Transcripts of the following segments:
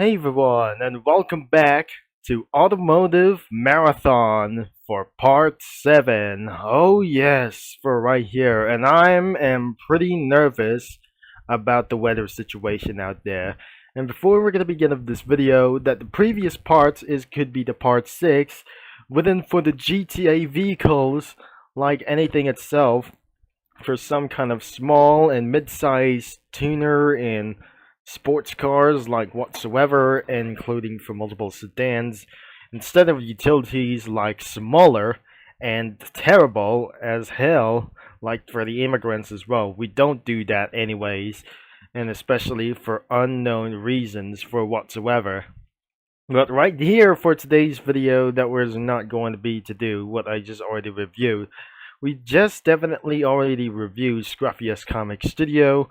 Hey everyone, and welcome back to Automotive Marathon for part 7. Oh yes, for right here. And am pretty nervous about the weather situation out there. And before we're gonna begin of this video, that the previous part could be the part 6, within for the GTA vehicles, like anything itself, for some kind of small and mid-sized tuner and sports cars like whatsoever, including for multiple sedans, instead of utilities like smaller and terrible as hell, like for the immigrants as well. We don't do that anyways, and especially for unknown reasons for whatsoever. But right here for today's video, that was not going to be to do what I just already reviewed. We just definitely already reviewed Scruffy's Comic Studio,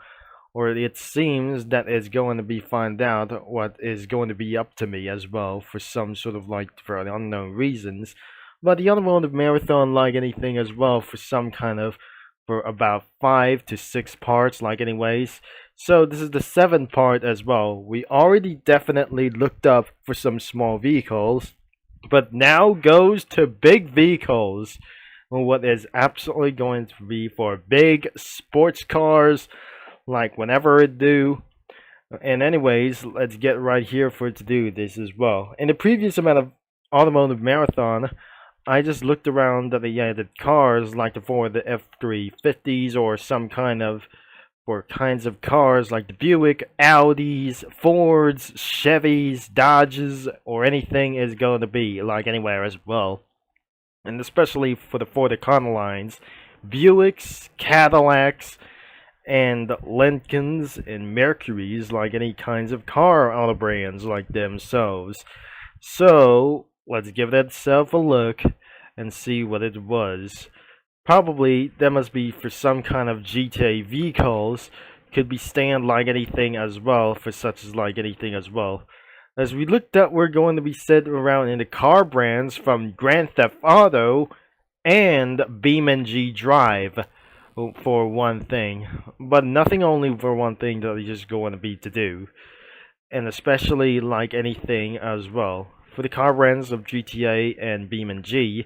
or it seems that it's going to be find out what is going to be up to me as well for some sort of like for unknown reasons. But the Automotive Marathon, like anything as well, for some kind of for about 5 to 6 parts, like anyways. So this is the 7th part as well. We already definitely looked up for some small vehicles, but now goes to big vehicles. What is absolutely going to be for big sports cars, like whenever it do. And anyways, let's get right here for it to do this as well. In the previous amount of Automotive Marathon, I just looked around at the cars like for the F350s or some kind of for kinds of cars like the Buick, Audis, Fords, Chevys, Dodges, or anything is going to be like anywhere as well. And especially for the Ford Econolines, Buicks, Cadillacs, and Lincolns and Mercurys, like any kinds of car auto brands like themselves. So let's give that itself a look and see what it was. Probably that must be for some kind of GTA vehicles. Could be stand like anything as well, for such as like anything as well. As we looked up, we're going to be set around in the car brands from Grand Theft Auto and BeamNG Drive for one thing, but nothing only for one thing that is just going to be to do, and especially like anything as well. For the car brands of GTA and BeamNG,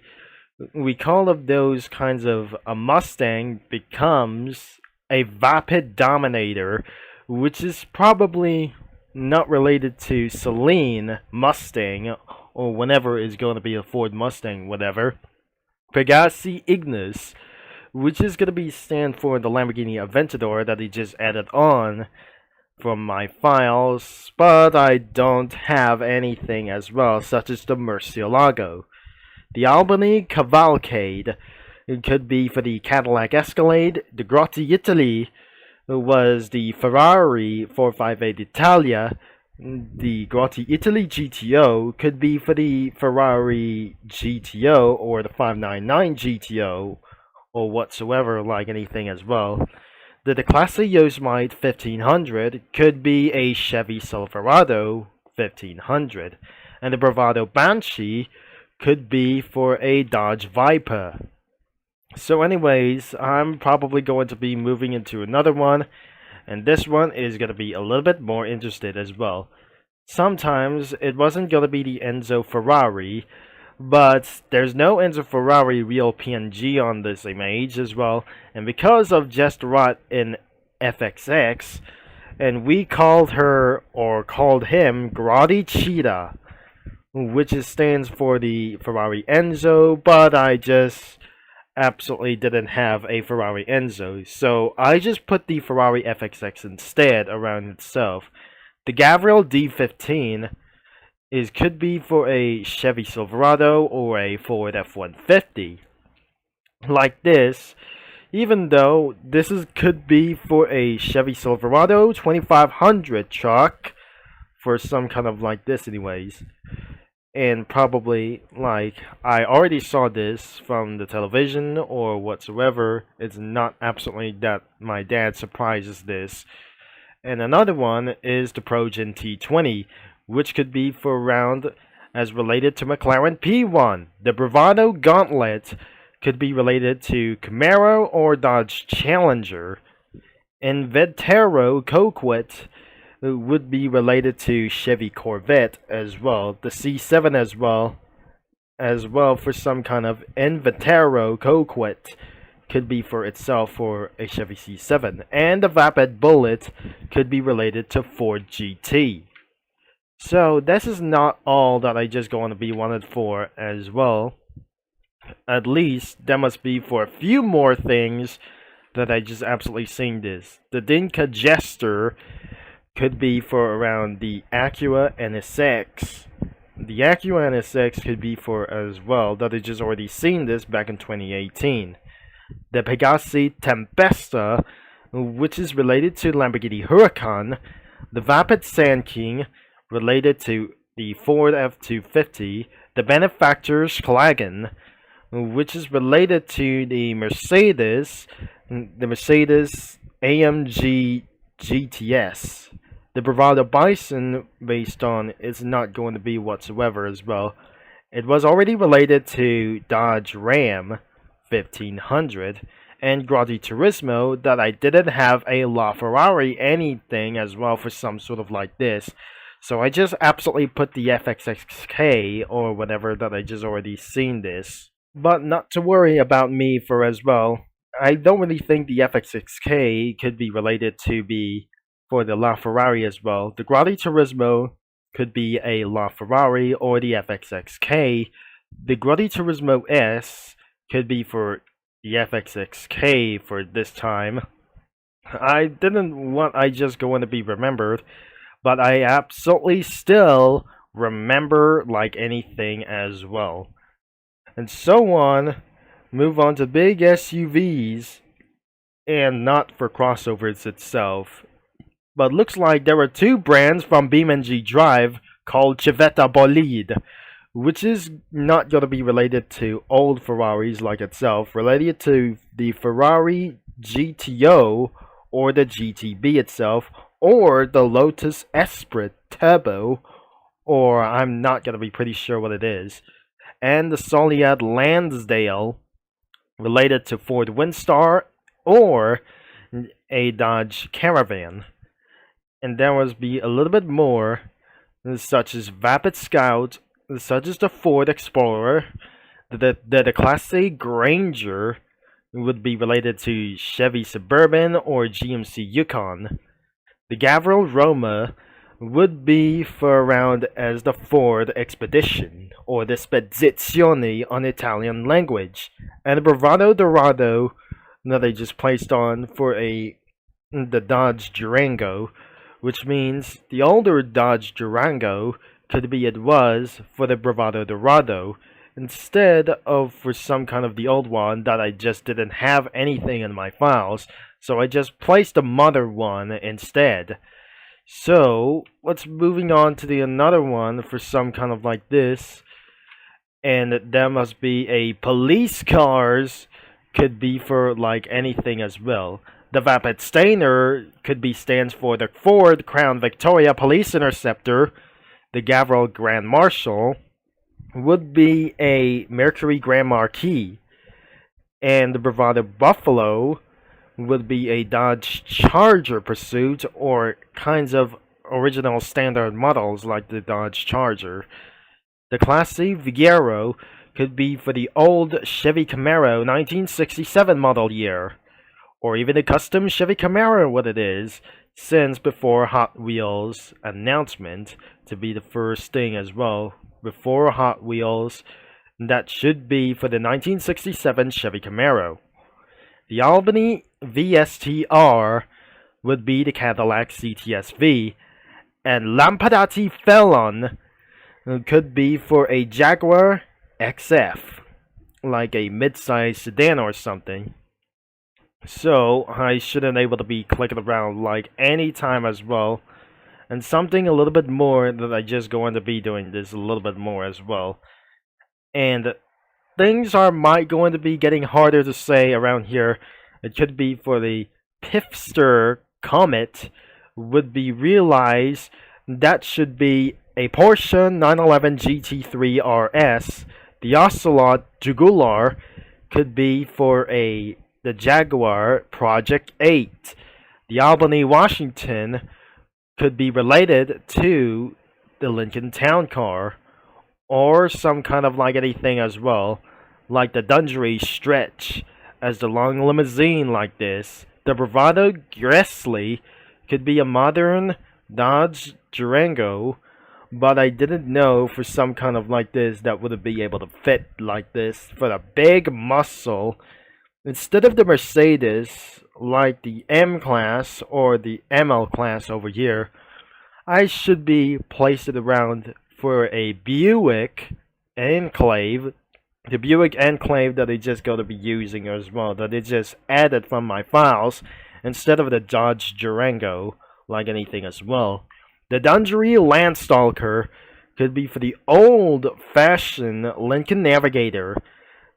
we call of those kinds of a Mustang becomes a Vapid Dominator, which is probably not related to Celine Mustang, or whenever is going to be a Ford Mustang, whatever. Pegassi Ignis, which is going to be stand for the Lamborghini Aventador that he just added on from my files, but I don't have anything as well, such as the Murcielago. The Albany Cavalcade, it could be for the Cadillac Escalade. The Grotti Italy was the Ferrari 458 Italia. The Grotti Italy GTO could be for the Ferrari GTO or the 599 GTO or whatsoever, like anything as well. The Classe Yosemite 1500 could be a Chevy Silverado 1500, and the Bravado Banshee could be for a Dodge Viper. So anyways, I'm probably going to be moving into another one, and this one is going to be a little bit more interested as well. Sometimes it wasn't going to be the Enzo Ferrari, but there's no Enzo Ferrari real PNG on this image as well, and because of Just Rot in FXX, and we called her, or called him, Grotti Cheetah, which stands for the Ferrari Enzo, but I just absolutely didn't have a Ferrari Enzo, so I just put the Ferrari FXX instead around itself. The Gabriel D15 could be for a Chevy Silverado or a Ford F-150. Like this, even though this could be for a Chevy Silverado 2500 truck, for some kind of like this anyways. And probably, like, I already saw this from the television or whatsoever. It's not absolutely that my dad surprises this. And another one is the Progen T20, which could be for around as related to McLaren P1. The Bravado Gauntlet could be related to Camaro or Dodge Challenger. And Vetero Coquette would be related to Chevy Corvette as well. The C7 as well for some kind of Inventaro Coquette could be for itself for a Chevy C7. And the Vapid Bullet could be related to Ford GT. So this is not all that I just going to be wanted for as well. At least there must be for a few more things that I just absolutely seen this. The Dinka Jester could be for around the Acura NSX. The Acura NSX could be for as well that I just already seen this back in 2018. The Pegasi Tempesta, which is related to Lamborghini Huracan. The Vapid Sand King, related to the Ford F-250. The Benefactor's Klagen, which is related to the Mercedes AMG GTS. The Bravado Bison, based on, is not going to be whatsoever as well. It was already related to Dodge Ram 1500 and Grotti Turismo that I didn't have a LaFerrari anything as well for some sort of like this. So I just absolutely put the FXXK or whatever that I just already seen this. But not to worry about me for as well. I don't really think the FXXK could be related to be for the LaFerrari as well. The Grotti Turismo could be a LaFerrari or the FXXK. The Grotti Turismo S could be for the FXXK for this time. I didn't want I just going to be remembered, but I absolutely still remember like anything as well. And so on, move on to big SUVs, and not for crossovers itself. But looks like there were two brands from BeamNG Drive called Civetta Bolide, which is not going to be related to old Ferraris like itself, related to the Ferrari GTO or the GTB itself, or the Lotus Esprit Turbo, or I'm not going to be pretty sure what it is, and the Soleil Lansdale, related to Ford Windstar or a Dodge Caravan. And there must be a little bit more, such as Vapid Scout, such as the Ford Explorer, the Class A Granger would be related to Chevy Suburban or GMC Yukon. The Gavril Roma would be for around as the Ford Expedition or the Spedizione on Italian language, and the Bravado Dorado that they just placed on for the Dodge Durango, which means the older Dodge Durango could be it was for the Bravado Dorado instead of for some kind of the old one that I just didn't have anything in my files, so I just placed the mother one instead. So let's moving on to the another one for some kind of like this, and there must be a police cars could be for like anything as well. The Vapid Stainer could be stands for the Ford Crown Victoria Police Interceptor. The Gavril Grand Marshal would be a Mercury Grand Marquis, and the Bravado Buffalo would be a Dodge Charger Pursuit or kinds of original standard models like the Dodge Charger. The Class C Vigero could be for the old Chevy Camaro 1967 model year, or even a custom Chevy Camaro what it is, since before Hot Wheels announcement to be the first thing as well. Before Hot Wheels, that should be for the 1967 Chevy Camaro. The Albany VSTR would be the Cadillac CTS-V, and Lampadati Felon could be for a Jaguar XF, like a mid-size sedan or something. So I shouldn't able to be clicking around like any time as well. And something a little bit more that I just going to be doing this a little bit more as well. And things might going to be getting harder to say around here. It could be for the Pifster Comet would be realized that should be a Porsche 911 GT3 RS. The Ocelot Jugular could be for the Jaguar Project 8. The Albany, Washington could be related to the Lincoln Town Car or some kind of like anything as well, like the Dungery Stretch as the long limousine like this. The Bravado Grizzly could be a modern Dodge Durango, but I didn't know for some kind of like this that wouldn't be able to fit like this for the big muscle. Instead of the Mercedes, like the M class or the ML class over here, I should be placed it around for a Buick Enclave. The Buick Enclave that I just going to be using as well, that I just added from my files instead of the Dodge Durango, like anything as well. The Dungery Landstalker could be for the old-fashioned Lincoln Navigator,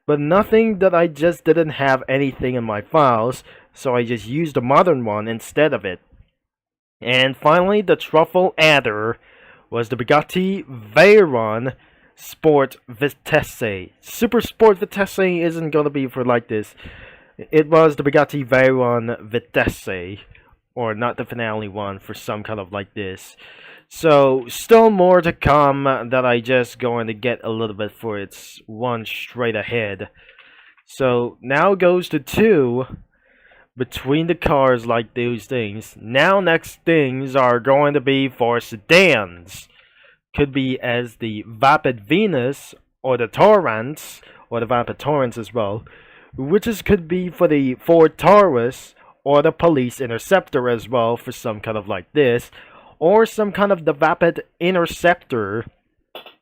but nothing that I just didn't have anything in my files, so I just used a modern one instead of it. And finally, the Truffle Adder was the Bugatti Veyron Sport Vitesse. Super Sport Vitesse isn't gonna be for like this. It was the Bugatti Veyron Vitesse, or not the finale one, for some kind of like this. So, still more to come that I just going to get a little bit for its one straight ahead. So, now goes to 2 between the cars like those things. Now next things are going to be for sedans. Could be as the Vapid Venus or the Torrance or the Vapid Torrance as well, which could be for the Ford Taurus or the Police Interceptor as well for some kind of like this, or some kind of the Vapid Interceptor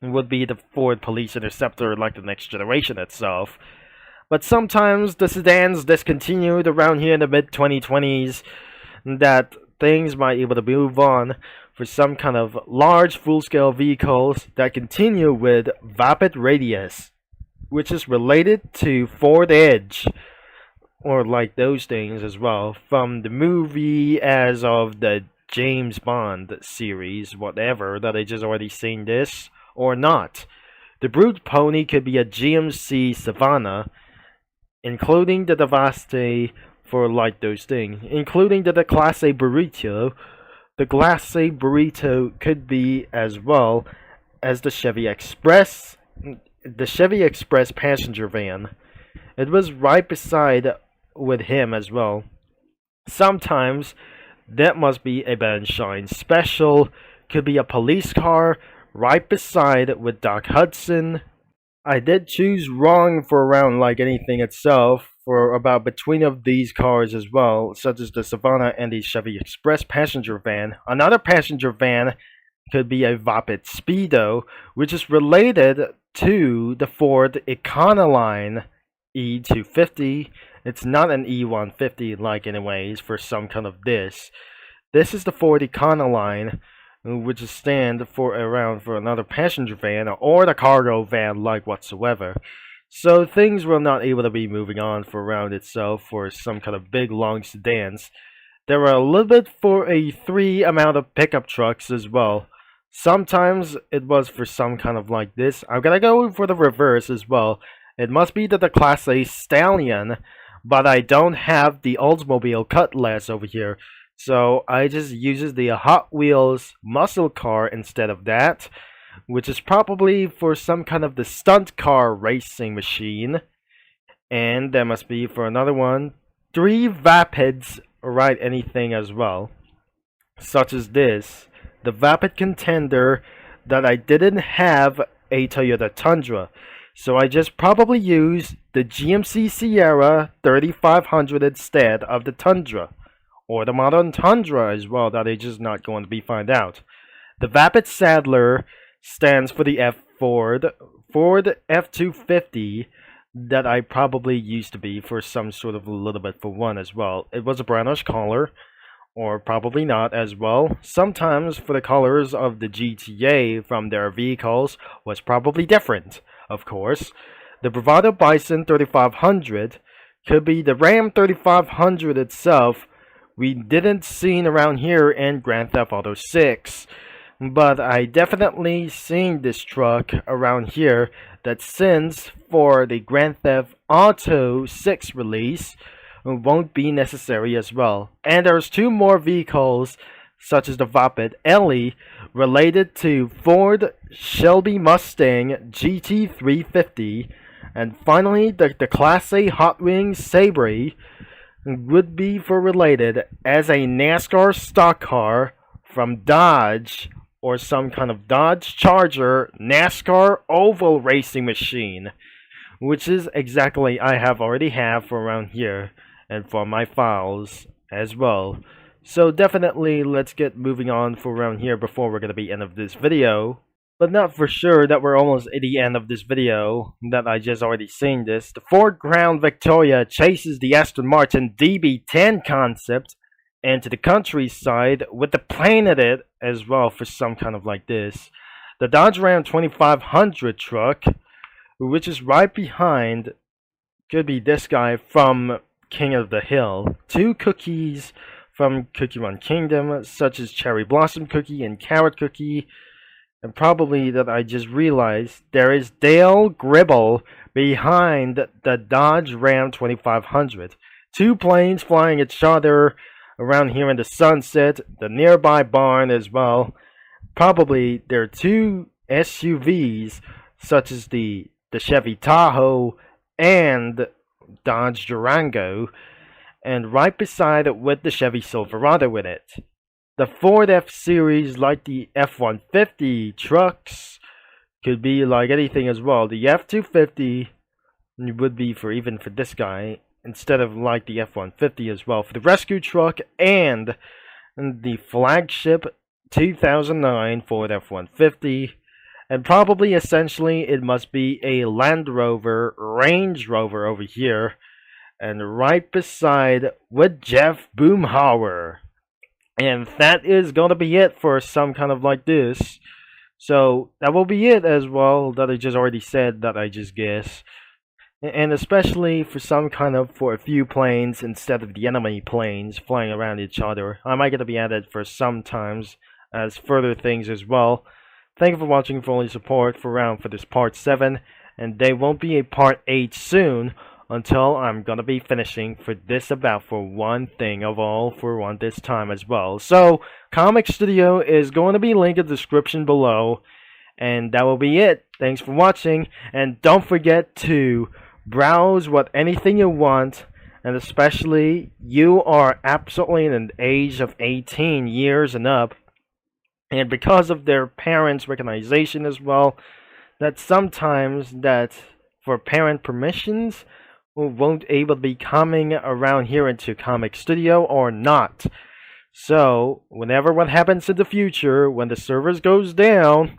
would be the Ford Police Interceptor like the next generation itself. But sometimes the sedans discontinued around here in the mid-2020s that things might be able to move on for some kind of large full-scale vehicles that continue with Vapid Radius, which is related to Ford Edge, or like those things as well, from the movie as of the James Bond series, whatever, that I just already seen this, or not. The Brute Pony could be a GMC Savannah, including the Devaste for like those things, including the Class A Burrito. The Class A Burrito could be as well as the Chevy Express passenger van. It was right beside with him as well. Sometimes that must be a Ben Shine special, could be a police car right beside with Doc Hudson. I did choose wrong for around like anything itself for about between of these cars as well, such as the Savannah and the Chevy Express passenger van. Another passenger van could be a Vapid Speedo, which is related to the Ford Econoline E250. It's not an E150 like anyways for some kind of this. This is the Ford Econoline, which is stand for around for another passenger van or the cargo van like whatsoever. So things were not able to be moving on for around itself for some kind of big long sedans. There were a little bit for a 3 amount of pickup trucks as well. Sometimes it was for some kind of like this. I'm gonna go for the reverse as well. It must be the Class A Stallion, but I don't have the Oldsmobile Cutlass over here. So I just uses the Hot Wheels muscle car instead of that, which is probably for some kind of the stunt car racing machine. And there must be for another one 3 Vapids, right, anything as well, such as this, the Vapid Contender, that I didn't have a Toyota Tundra, so I just probably used the GMC Sierra 3500 instead of the Tundra, or the modern Tundra as well, that is just not going to be found out. The Vapid Saddler stands for the Ford F-250 that I probably used to be for some sort of a little bit for one as well. It was a brownish color, or probably not as well. Sometimes for the colors of the GTA from their vehicles was probably different, of course. The Bravado Bison 3500 could be the Ram 3500 itself. We didn't seen around here in Grand Theft Auto 6, but I definitely seen this truck around here that since for the Grand Theft Auto 6 release won't be necessary as well. And there's 2 more vehicles such as the Vapid Ellie, related to Ford Shelby Mustang GT350, and finally the Class A Hot Wings Sabre would be for related as a NASCAR stock car from Dodge or some kind of Dodge Charger NASCAR oval racing machine, which is exactly I have already have for around here and for my files as well. So definitely let's get moving on for around here before we're going to be end of this video. But not for sure that we're almost at the end of this video, that I just already seen this. The Ford Crown Victoria chases the Aston Martin DB10 concept into the countryside with the plane at it as well for some kind of like this. The Dodge Ram 2500 truck, which is right behind, could be this guy from King of the Hill. 2 cookies from Cookie Run Kingdom, such as Cherry Blossom Cookie and Carrot Cookie. And probably that I just realized there is Dale Gribble behind the Dodge Ram 2500. 2 planes flying each other around here in the sunset, the nearby barn as well. Probably there are 2 SUVs such as the Chevy Tahoe and Dodge Durango, and right beside it with the Chevy Silverado in it. The Ford F-Series, like the F-150 trucks, could be like anything as well. The F-250 would be for even for this guy, instead of like the F-150 as well. For the rescue truck and the flagship 2009 Ford F-150. And probably essentially it must be a Land Rover, Range Rover over here. And right beside with Jeff Boomhauer. And that is going to be it for some kind of like this. So that will be it as well, that I just already said, that I just guess. And especially for some kind of, for a few planes instead of the enemy planes flying around each other. I might get to be added for sometimes as further things as well. Thank you for watching, for all your support for this part 7. And there won't be a part 8 soon, until I'm gonna be finishing for this about for one thing of all for one this time as well. So Comic Studio is going to be linked in the description below, and that will be it. Thanks for watching, and don't forget to browse what anything you want, and especially you are absolutely in an age of 18 years and up, and because of their parents' recognition as well, that sometimes that for parent permissions won't able to be coming around here into Comic Studio or not. So whenever what happens in the future, when the servers goes down,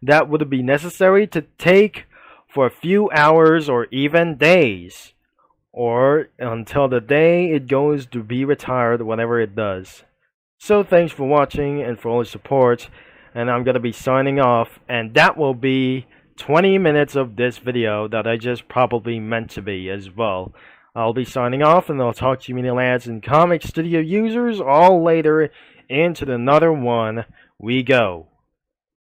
that would be necessary to take for a few hours or even days, or until the day it goes to be retired, whenever it does. So thanks for watching and for all the support, and I'm gonna be signing off, and that will be 20 minutes of this video that I just probably meant to be as well. I'll be signing off, and I'll talk to you mini lads and Comic Studio users all later into another one we go.